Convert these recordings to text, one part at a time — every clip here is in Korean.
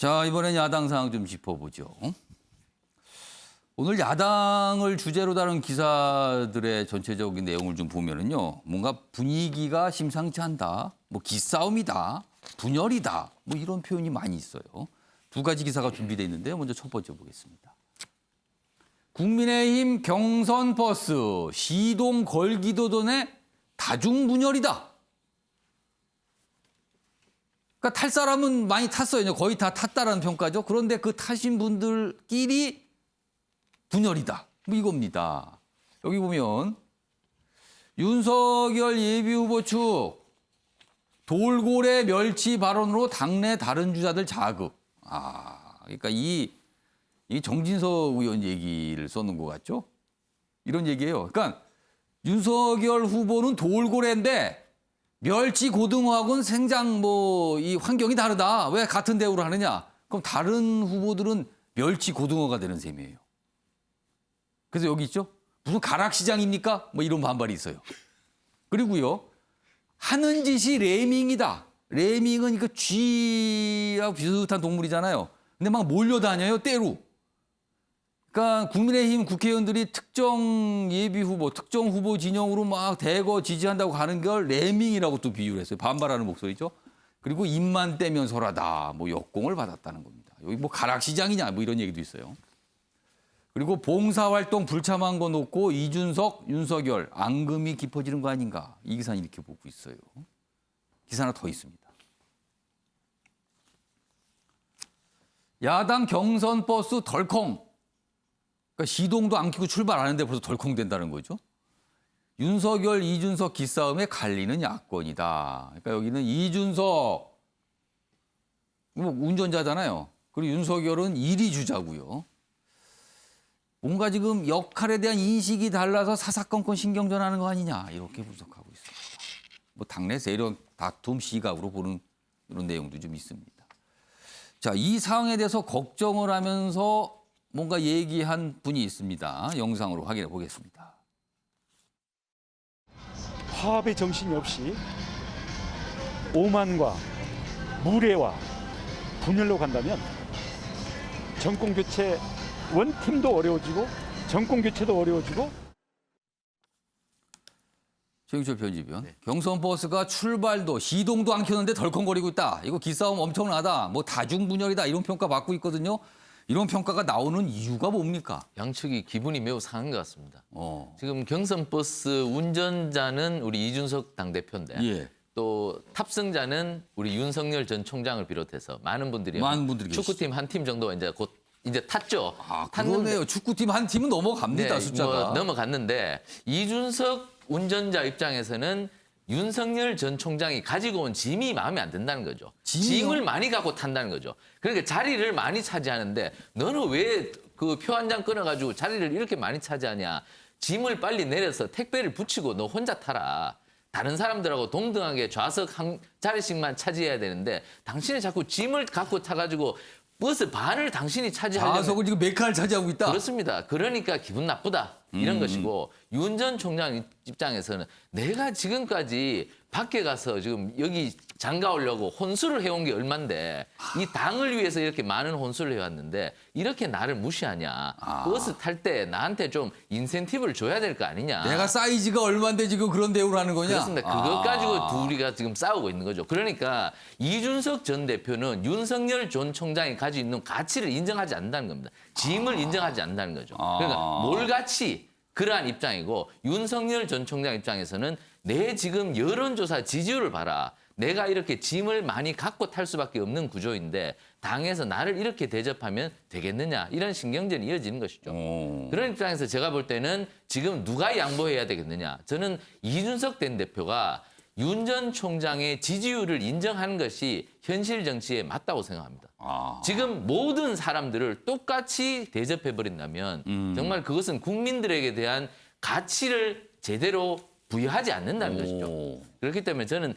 자, 이번엔 야당 상황 좀 짚어보죠. 오늘 야당을 주제로 다룬 기사들의 전체적인 내용을 좀 보면은요, 뭔가 분위기가 심상치 않다, 뭐 기싸움이다, 분열이다, 뭐 이런 표현이 많이 있어요. 두 가지 기사가 준비되어 있는데요. 먼저 첫 번째 보겠습니다. 국민의힘 경선 버스 시동 걸기도 전에 다중 분열이다. 그러니까 탈 사람은 많이 탔어요. 거의 다 탔다라는 평가죠. 그런데 그 타신 분들끼리 분열이다. 뭐 이겁니다. 여기 보면 윤석열 예비후보 측 돌고래 멸치 발언으로 당내 다른 주자들 자극. 그러니까 이 정진석 의원 얘기를 써놓은 것 같죠? 이런 얘기예요. 그러니까 윤석열 후보는 돌고래인데 멸치 고등어하고는 생장 이 환경이 다르다. 왜 같은 대우를 하느냐? 그럼 다른 후보들은 멸치 고등어가 되는 셈이에요. 그래서 여기 있죠? 무슨 가락시장입니까? 뭐 이런 반발이 있어요. 그리고요. 하는 짓이 레밍이다. 레밍은 이거 쥐하고 비슷한 동물이잖아요. 근데 막 몰려다녀요, 때로. 그러니까 국민의힘 국회의원들이 특정 예비 후보, 특정 후보 진영으로 막 대거 지지한다고 가는 걸 레밍이라고 또 비유를 했어요. 반발하는 목소리죠. 그리고 입만 떼면 설하다. 뭐 역공을 받았다는 겁니다. 여기 뭐 가락시장이냐 뭐 이런 얘기도 있어요. 그리고 봉사활동 불참한 거 놓고 이준석, 윤석열 앙금이 깊어지는 거 아닌가. 이 기사는 이렇게 보고 있어요. 기사 하나 더 있습니다. 야당 경선 버스 덜컹. 그러니까 시동도 안 켜고 출발 안 하는데 벌써 덜컹 된다는 거죠. 윤석열, 이준석 기싸움에 갈리는 야권이다. 그러니까 여기는 이준석 운전자잖아요. 그리고 윤석열은 1위 주자고요. 뭔가 지금 역할에 대한 인식이 달라서 사사건건 신경전하는 거 아니냐 이렇게 분석하고 있습니다. 뭐 당내 세력 다툼 시각으로 보는 이런 내용도 좀 있습니다. 자, 이 상황에 대해서 걱정을 하면서 뭔가 얘기한 분이 있습니다. 영상으로 확인해 보겠습니다. 화합의 정신이 없이 오만과 무례와 분열로 간다면 정권 교체 원팀도 어려워지고 정권 교체도 어려워지고. 최영철 편집위원. 네. 경선 버스가 출발도 시동도 안 켰는데 덜컹거리고 있다. 이거 기싸움 엄청나다. 뭐 다중분열이다. 이런 평가 받고 있거든요. 이런 평가가 나오는 이유가 뭡니까? 양측이 기분이 매우 상한 것 같습니다. 지금 경선 버스 운전자는 우리 이준석 당대표인데 예. 또 탑승자는 우리 윤석열 전 총장을 비롯해서 많은 분들이 축구팀 한 팀 정도 이제 탔죠. 그러네요. 축구팀 한 팀은 넘어갑니다. 네, 숫자가. 넘어갔는데 이준석 운전자 입장에서는 윤석열 전 총장이 가지고 온 짐이 마음에 안 든다는 거죠. 짐을 많이 갖고 탄다는 거죠. 그러니까 자리를 많이 차지하는데 너는 왜 그 표 한 장 끊어가지고 자리를 이렇게 많이 차지하냐. 짐을 빨리 내려서 택배를 붙이고 너 혼자 타라. 다른 사람들하고 동등하게 좌석 한 자리씩만 차지해야 되는데 당신이 자꾸 짐을 갖고 타가지고 버스 반을 당신이 차지하려면 좌석을 지금 몇 칸을 차지하고 있다. 그렇습니다. 그러니까 기분 나쁘다. 이런 것이고 윤 전 총장 입장에서는 내가 지금까지 밖에 가서 지금 여기 장가 오려고 혼수를 해온 게 얼만데 이 당을 위해서 이렇게 많은 혼수를 해왔는데 이렇게 나를 무시하냐. 버스 탈 때 나한테 좀 인센티브를 줘야 될 거 아니냐. 내가 사이즈가 얼만데 지금 그런 대우를 하는 거냐. 그렇습니다. 그것 가지고 둘이가 지금 싸우고 있는 거죠. 그러니까 이준석 전 대표는 윤석열 전 총장이 가지고 있는 가치를 인정하지 않는다는 겁니다. 짐을 인정하지 않는다는 거죠. 그러니까 몰같이 그러한 입장이고 윤석열 전 총장 입장에서는 내 지금 여론조사 지지율을 봐라. 내가 이렇게 짐을 많이 갖고 탈 수밖에 없는 구조인데 당에서 나를 이렇게 대접하면 되겠느냐. 이런 신경전이 이어지는 것이죠. 그런 입장에서 제가 볼 때는 지금 누가 양보해야 되겠느냐. 저는 이준석 전 대표가 윤 전 총장의 지지율을 인정하는 것이 현실 정치에 맞다고 생각합니다. 지금 모든 사람들을 똑같이 대접해버린다면 정말 그것은 국민들에게 대한 가치를 제대로 부여하지 않는다는 것이죠. 그렇기 때문에 저는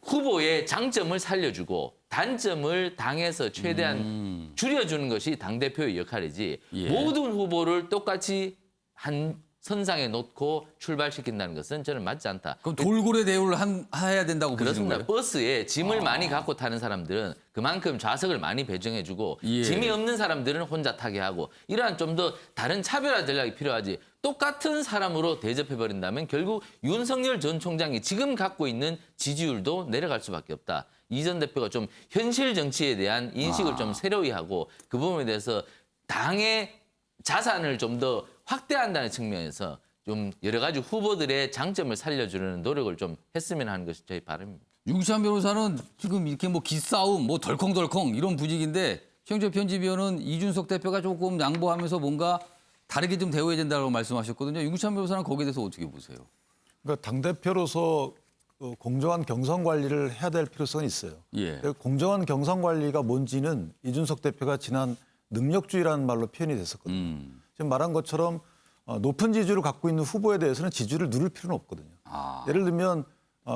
후보의 장점을 살려주고 단점을 당에서 최대한 줄여주는 것이 당대표의 역할이지 모든 후보를 똑같이 한 선상에 놓고 출발시킨다는 것은 저는 맞지 않다. 그럼 돌고래 대우를 해야 된다고 보시는 그렇습니다. 거예요? 버스에 짐을 많이 갖고 타는 사람들은 그만큼 좌석을 많이 배정해주고 예. 짐이 없는 사람들은 혼자 타게 하고 이러한 좀 더 다른 차별화 전략이 필요하지. 똑같은 사람으로 대접해버린다면 결국 윤석열 전 총장이 지금 갖고 있는 지지율도 내려갈 수밖에 없다. 이 전 대표가 좀 현실 정치에 대한 인식을 좀 새로이 하고 그 부분에 대해서 당의 자산을 좀 더 확대한다는 측면에서 좀 여러 가지 후보들의 장점을 살려주려는 노력을 좀 했으면 하는 것이 저희 바람입니다. 윤기찬 변호사는 지금 이렇게 뭐 기싸움, 뭐 덜컹덜컹 이런 분위기인데 최영재 편집위원은 이준석 대표가 조금 양보하면서 뭔가 다르게 좀 대우해야 된다고 말씀하셨거든요. 윤기찬 변호사는 거기에 대해서 어떻게 보세요? 그러니까 당대표로서 공정한 경선 관리를 해야 될 필요성이 있어요. 예. 공정한 경선 관리가 뭔지는 이준석 대표가 지난 능력주의라는 말로 표현이 됐었거든요. 지금 말한 것처럼 높은 지지율을 갖고 있는 후보에 대해서는 지지율을 누를 필요는 없거든요. 예를 들면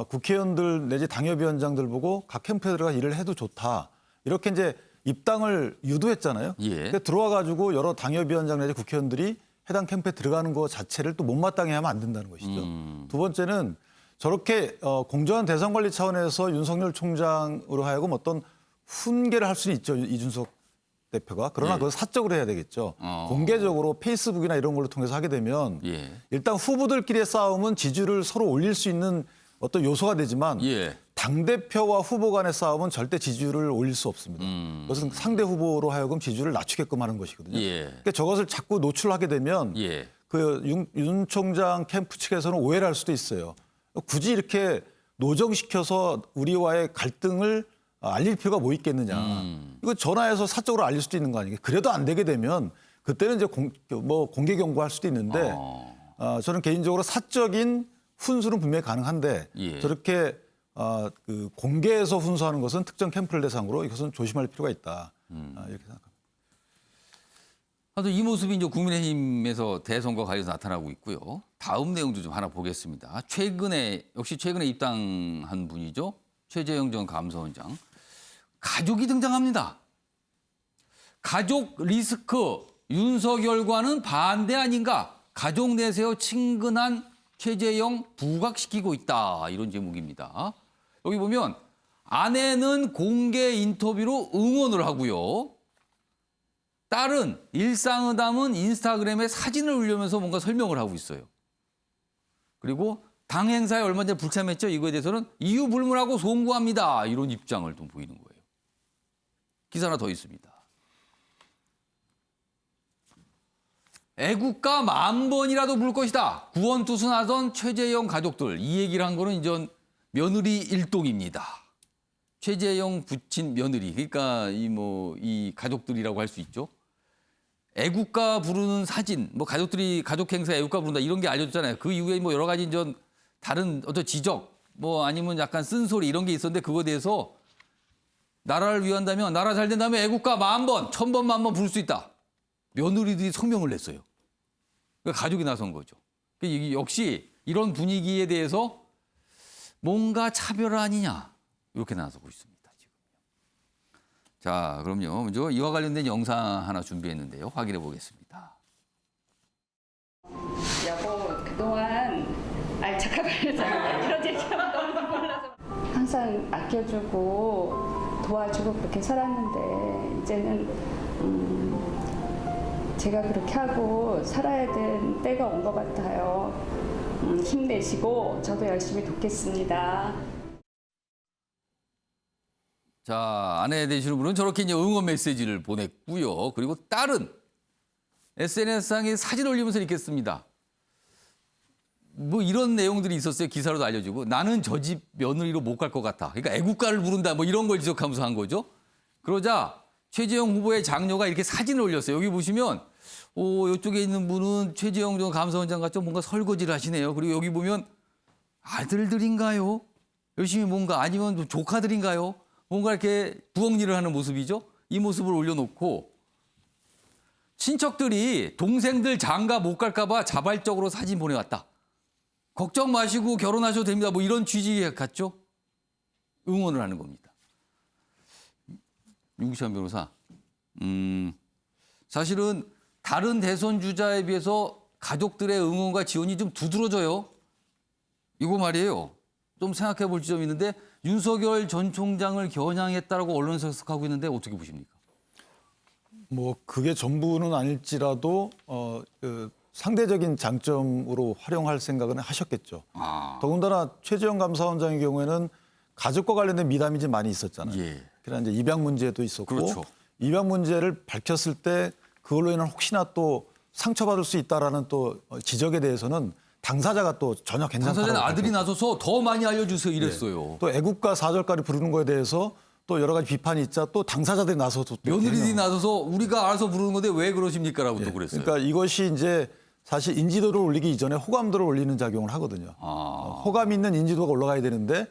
국회의원들 내지 당협위원장들 보고 각 캠프에 들어가 일을 해도 좋다. 이렇게 이제 입당을 유도했잖아요. 예. 근데 들어와 가지고 여러 당협위원장 내지 국회의원들이 해당 캠프에 들어가는 것 자체를 또 못마땅해 하면 안 된다는 것이죠. 두 번째는 저렇게 공정한 대선 관리 차원에서 윤석열 총장으로 하여금 어떤 훈계를 할 수는 있죠. 이준석 대표가. 그러나 예. 그건 사적으로 해야 되겠죠. 공개적으로 페이스북이나 이런 걸로 통해서 하게 되면 예. 일단 후보들끼리의 싸움은 지지율을 서로 올릴 수 있는 어떤 요소가 되지만 예. 당대표와 후보 간의 싸움은 절대 지지율을 올릴 수 없습니다. 그것은 상대 후보로 하여금 지지율을 낮추게끔 하는 것이거든요. 예. 그러니까 저것을 자꾸 노출하게 되면 예. 윤 총장 캠프 측에서는 오해를 할 수도 있어요. 굳이 이렇게 노정시켜서 우리와의 갈등을 알릴 필요가 뭐 있겠느냐. 이거 전화해서 사적으로 알릴 수도 있는 거 아니에요. 그래도 안 되게 되면 그때는 이제 공개 경고할 수도 있는데 저는 개인적으로 사적인 훈수는 분명히 가능한데 예. 저렇게 그 공개해서 훈수하는 것은 특정 캠프를 대상으로 이것은 조심할 필요가 있다. 이렇게 생각합니다. 하여튼 이 모습이 이제 국민의힘에서 대선과 관련해서 나타나고 있고요. 다음 내용도 좀 하나 보겠습니다. 역시 최근에 입당한 분이죠. 최재형 전 감사원장. 가족이 등장합니다. 가족 리스크 윤석열과는 반대 아닌가. 가족 내세워 친근한 최재형 부각시키고 있다. 이런 제목입니다. 여기 보면 아내는 공개 인터뷰로 응원을 하고요. 딸은 일상을 담은 인스타그램에 사진을 올리면서 뭔가 설명을 하고 있어요. 그리고 당 행사에 얼마 전에 불참했죠. 이거에 대해서는 이유 불문하고 송구합니다. 이런 입장을 좀 보이는 거예요. 기사 하나 더 있습니다. 애국가 10,000번이라도 부를 것이다. 구원투순하던 최재형 가족들. 이 얘기를 한 거는 이제 며느리 일동입니다. 최재형 부친 며느리. 그러니까 이 가족들이라고 할 수 있죠. 애국가 부르는 사진, 뭐 가족들이 가족 행사에 애국가 부른다 이런 게 알려졌잖아요. 그 이후에 뭐 여러 가지 이제 다른 어떤 지적, 뭐 아니면 약간 쓴소리 이런 게 있었는데 그거에 대해서 나라를 위한다면 나라 잘 된다면 애국가 10,000번, 1,000번, 10,000번 부를 수 있다. 며느리들이 성명을 냈어요. 그러니까 가족이 나선 거죠. 이게 역시 이런 분위기에 대해서 뭔가 차별 아니냐 이렇게 나서고 있습니다. 지금. 자, 그럼요. 먼저 이와 관련된 영상 하나 준비했는데요. 확인해 보겠습니다. 여보, 그동안 잠깐만요. 이런 얘기하면 너무 몰라서. 항상 아껴주고 도와주고 그렇게 살았는데 이제는 제가 그렇게 하고 살아야 될 때가 온 것 같아요. 힘내시고 저도 열심히 돕겠습니다. 자, 아내 되시는 분은 저렇게 이제 응원 메시지를 보냈고요. 그리고 딸은 SNS상에 사진 올리면서 이렇게 씁니다. 뭐 이런 내용들이 있었어요. 기사로도 알려지고. 나는 저 집 며느리로 못 갈 것 같아. 그러니까 애국가를 부른다. 뭐 이런 걸 지적하면서 한 거죠. 그러자 최재형 후보의 장녀가 이렇게 사진을 올렸어요. 여기 보시면 이쪽에 있는 분은 최재형 전 감사원장 같죠. 뭔가 설거지를 하시네요. 그리고 여기 보면 아들들인가요? 열심히 뭔가 아니면 조카들인가요? 뭔가 이렇게 부엌 일을 하는 모습이죠. 이 모습을 올려놓고 친척들이 동생들 장가 못 갈까 봐 자발적으로 사진 보내왔다. 걱정 마시고 결혼하셔도 됩니다. 뭐 이런 취지 같죠? 응원을 하는 겁니다. 윤기찬 변호사, 사실은 다른 대선 주자에 비해서 가족들의 응원과 지원이 좀 두드러져요. 이거 말이에요. 좀 생각해 볼 지점이 있는데 윤석열 전 총장을 겨냥했다라고 언론에서 해석하고 있는데 어떻게 보십니까? 뭐 그게 전부는 아닐지라도 그 상대적인 장점으로 활용할 생각은 하셨겠죠. 더군다나 최재형 감사원장의 경우에는 가족과 관련된 미담이 좀 많이 있었잖아요. 예. 그러나 이제 입양 문제도 있었고 그렇죠. 입양 문제를 밝혔을 때 그걸로 인한 혹시나 또 상처받을 수 있다라는 또 지적에 대해서는 당사자가 또 전혀 괜찮다고 당사자는 아들이 나서서 더 많이 알려주세요 이랬어요. 또 애국가 4절까지 부르는 거에 대해서 또 여러 가지 비판이 있자 또 당사자들이 나서서 또 며느리들이 해명. 나서서 우리가 알아서 부르는 건데 왜 그러십니까라고 또 그랬어요. 그러니까 이것이 이제 사실 인지도를 올리기 이전에 호감도를 올리는 작용을 하거든요. 호감 있는 인지도가 올라가야 되는데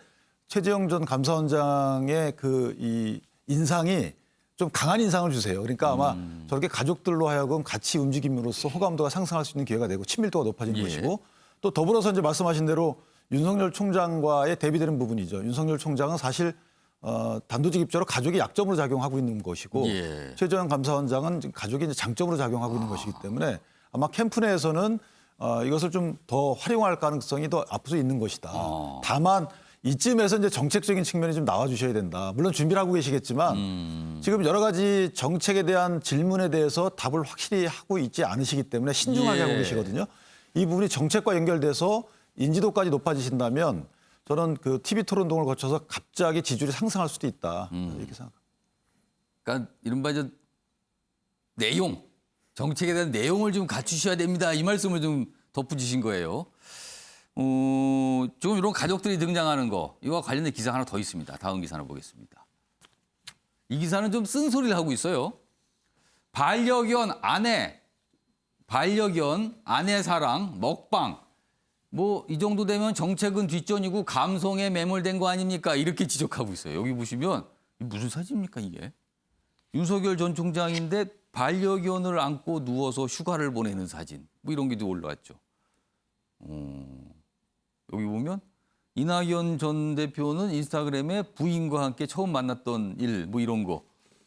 최재형 전 감사원장의 그 이 인상이 좀 강한 인상을 주세요. 그러니까 아마 저렇게 가족들로 하여금 같이 움직임으로써 호감도가 상승할 수 있는 기회가 되고 친밀도가 높아진 예. 것이고 또 더불어서 이제 말씀하신 대로 윤석열 총장과의 대비되는 부분이죠. 윤석열 총장은 사실 단도직 입자로 가족이 약점으로 작용하고 있는 것이고 예. 최재형 감사원장은 지금 가족이 이제 장점으로 작용하고 있는 것이기 때문에 아마 캠프 내에서는 이것을 좀 더 활용할 가능성이 더 앞서 있는 것이다. 다만 이쯤에서 이제 정책적인 측면이 좀 나와주셔야 된다. 물론 준비를 하고 계시겠지만 지금 여러 가지 정책에 대한 질문에 대해서 답을 확실히 하고 있지 않으시기 때문에 신중하게 예. 하고 계시거든요. 이 부분이 정책과 연결돼서 인지도까지 높아지신다면 저는 그 TV 토론동을 거쳐서 갑자기 지지율이 상승할 수도 있다. 이렇게 생각합니다. 그러니까 이른바 이제 내용, 정책에 대한 내용을 좀 갖추셔야 됩니다. 이 말씀을 좀 덧붙이신 거예요. 조금 이런 가족들이 등장하는 거, 이와 관련된 기사 하나 더 있습니다. 다음 기사를 보겠습니다. 이 기사는 좀 쓴소리를 하고 있어요. 반려견 아내 사랑, 먹방. 뭐 이 정도 되면 정책은 뒷전이고 감성에 매몰된 거 아닙니까? 이렇게 지적하고 있어요. 여기 보시면 이게 무슨 사진입니까 이게? 윤석열 전 총장인데 반려견을 안고 누워서 휴가를 보내는 사진. 뭐 이런 게 또 올라왔죠. 여기 보면 이낙연 전 대표는 인스타그램에 부인과 함께 처음 만났던 일, 뭐 이런 거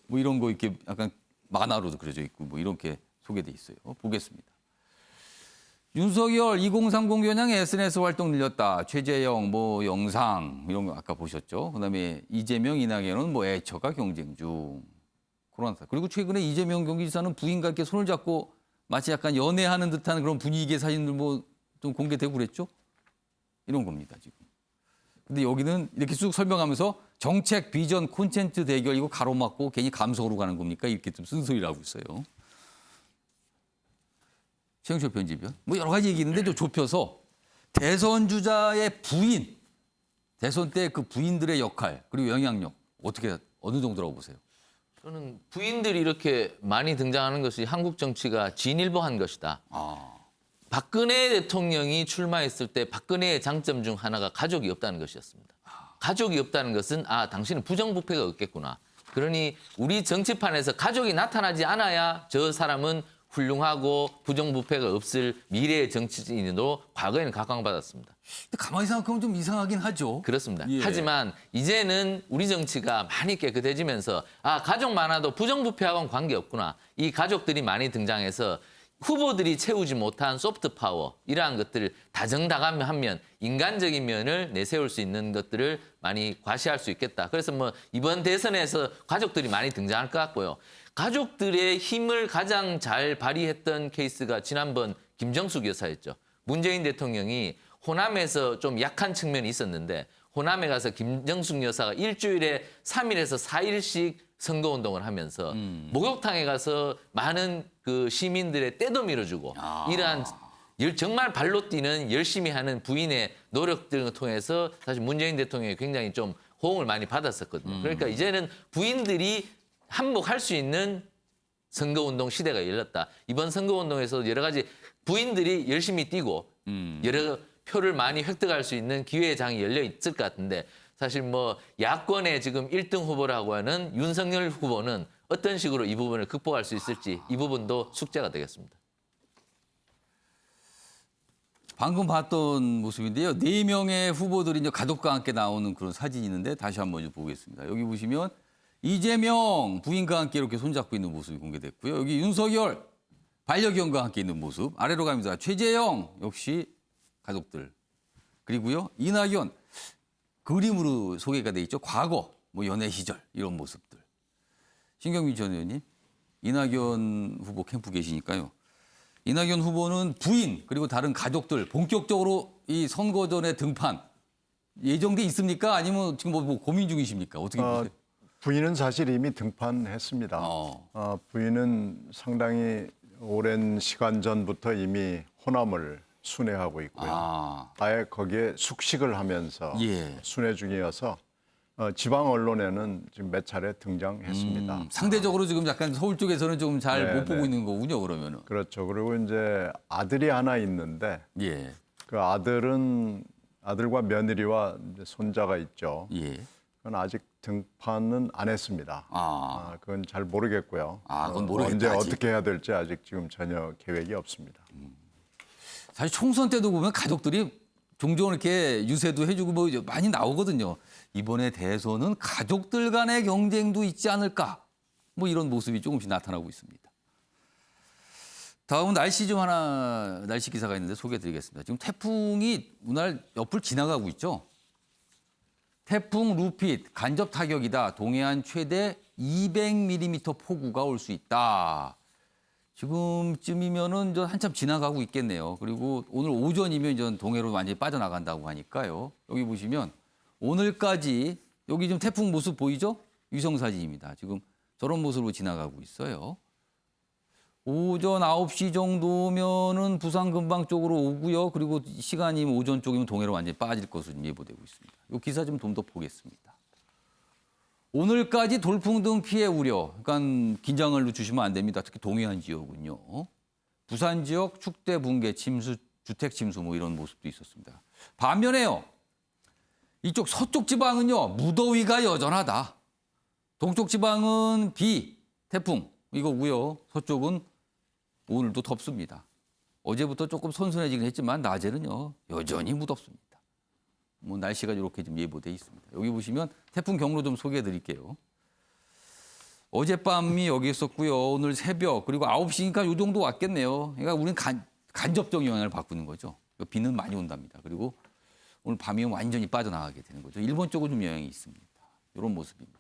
이렇게 약간 만화로도 그려져 있고 뭐 이렇게 소개돼 있어요. 보겠습니다. 윤석열 2030 겨냥 SNS 활동 늘렸다. 최재형 뭐 영상 이런 거 아까 보셨죠. 그다음에 이재명 이낙연은 뭐 애처가 경쟁 중. 코로나. 그리고 최근에 이재명 경기지사는 부인과 함께 손을 잡고 마치 약간 연애하는 듯한 그런 분위기의 사진들 뭐 좀 공개되고 그랬죠. 이런 겁니다 지금. 근데 여기는 이렇게 쭉 설명하면서 정책, 비전, 콘텐츠 대결 이거 가로막고 괜히 감성으로 가는 겁니까? 이렇게 좀 쓴소리를 하고 있어요. 최영철 편집위원. 뭐 여러 가지 얘기 있는데 좀 좁혀서 대선 주자의 부인, 대선 때 그 부인들의 역할 그리고 영향력 어떻게 어느 정도라고 보세요? 저는 부인들이 이렇게 많이 등장하는 것이 한국 정치가 진일보한 것이다. 박근혜 대통령이 출마했을 때 박근혜의 장점 중 하나가 가족이 없다는 것이었습니다. 가족이 없다는 것은 당신은 부정부패가 없겠구나. 그러니 우리 정치판에서 가족이 나타나지 않아야 저 사람은 훌륭하고 부정부패가 없을 미래의 정치인으로 과거에는 각광받았습니다. 근데 가만히 생각하면 좀 이상하긴 하죠. 그렇습니다. 예. 하지만 이제는 우리 정치가 많이 깨끗해지면서 가족 많아도 부정부패하고는 관계없구나. 이 가족들이 많이 등장해서 후보들이 채우지 못한 소프트 파워 이러한 것들을 다정다감하면 인간적인 면을 내세울 수 있는 것들을 많이 과시할 수 있겠다. 그래서 뭐 이번 대선에서 가족들이 많이 등장할 것 같고요. 가족들의 힘을 가장 잘 발휘했던 케이스가 지난번 김정숙 여사였죠. 문재인 대통령이 호남에서 좀 약한 측면이 있었는데 호남에 가서 김정숙 여사가 일주일에 3일에서 4일씩 선거운동을 하면서 목욕탕에 가서 많은 그 시민들의 때도 밀어주고 이러한 정말 발로 뛰는 열심히 하는 부인의 노력들을 통해서 사실 문재인 대통령이 굉장히 좀 호응을 많이 받았었거든요. 그러니까 이제는 부인들이 한몫할 수 있는 선거운동 시대가 열렸다. 이번 선거운동에서 여러 가지 부인들이 열심히 뛰고 여러 표를 많이 획득할 수 있는 기회의 장이 열려 있을 것 같은데 사실 뭐 야권의 지금 1등 후보라고 하는 윤석열 후보는 어떤 식으로 이 부분을 극복할 수 있을지 이 부분도 숙제가 되겠습니다. 방금 봤던 모습인데요. 4명의 후보들이 이제 가족과 함께 나오는 그런 사진이 있는데 다시 한번 좀 보겠습니다. 여기 보시면 이재명 부인과 함께 이렇게 손잡고 있는 모습이 공개됐고요. 여기 윤석열 반려견과 함께 있는 모습. 아래로 갑니다. 최재형 역시 가족들. 그리고요 이낙연 그림으로 소개가 돼 있죠. 과거 뭐 연애 시절 이런 모습들. 신경민 전 의원님 이낙연 후보 캠프 계시니까요. 이낙연 후보는 부인 그리고 다른 가족들 본격적으로 이 선거 전에 등판 예정돼 있습니까? 아니면 지금 뭐 고민 중이십니까? 어떻게 보세요? 부인은 사실 이미 등판했습니다. 부인은 상당히 오랜 시간 전부터 이미 호남을 순회하고 있고요. 아예 거기에 숙식을 하면서 예. 순회 중이어서 지방 언론에는 지금 몇 차례 등장했습니다. 상대적으로 지금 약간 서울 쪽에서는 좀 잘 못 네, 보고 네. 있는 거군요. 그러면은. 그렇죠. 그리고 이제 아들이 하나 있는데 예. 그 아들과 며느리와 이제 손자가 있죠. 예. 그건 아직 등판은 안 했습니다. 그건 잘 모르겠고요. 그건 모르겠다, 언제 아직. 어떻게 해야 될지 아직 지금 전혀 계획이 없습니다. 사실 총선 때도 보면 가족들이 종종 이렇게 유세도 해주고 뭐 많이 나오거든요. 이번에 대선은 가족들 간의 경쟁도 있지 않을까. 뭐 이런 모습이 조금씩 나타나고 있습니다. 다음은 날씨 기사가 있는데 소개해드리겠습니다. 지금 태풍이 오늘 옆을 지나가고 있죠. 태풍 루핏 간접 타격이다. 동해안 최대 200mm 폭우가 올 수 있다. 지금쯤이면은 한참 지나가고 있겠네요. 그리고 오늘 오전이면 이제 동해로 완전히 빠져나간다고 하니까요. 여기 보시면 오늘까지 여기 지금 태풍 모습 보이죠? 위성 사진입니다. 지금 저런 모습으로 지나가고 있어요. 오전 9시 정도면은 부산 근방 쪽으로 오고요. 그리고 시간이 오전 쪽이면 동해로 완전히 빠질 것으로 예보되고 있습니다. 이 기사 좀 더 보겠습니다. 오늘까지 돌풍 등 피해 우려. 그러니까 긴장을 주시면 안 됩니다. 특히 동해안 지역은요. 부산 지역 축대 붕괴, 침수, 주택 침수 뭐 이런 모습도 있었습니다. 반면에요. 이쪽 서쪽 지방은요. 무더위가 여전하다. 동쪽 지방은 비, 태풍 이거고요. 서쪽은 오늘도 덥습니다. 어제부터 조금 선선해지긴 했지만 낮에는요. 여전히 무덥습니다. 뭐 날씨가 이렇게 좀 예보돼 있습니다. 여기 보시면 태풍 경로 좀 소개해 드릴게요. 어젯밤이 여기 있었고요. 오늘 새벽 그리고 9시니까 이 정도 왔겠네요. 그러니까 우리는 간접적 영향을 받는 거죠. 비는 많이 온답니다. 그리고 오늘 밤이면 완전히 빠져나가게 되는 거죠. 일본 쪽은 좀 영향이 있습니다. 이런 모습입니다.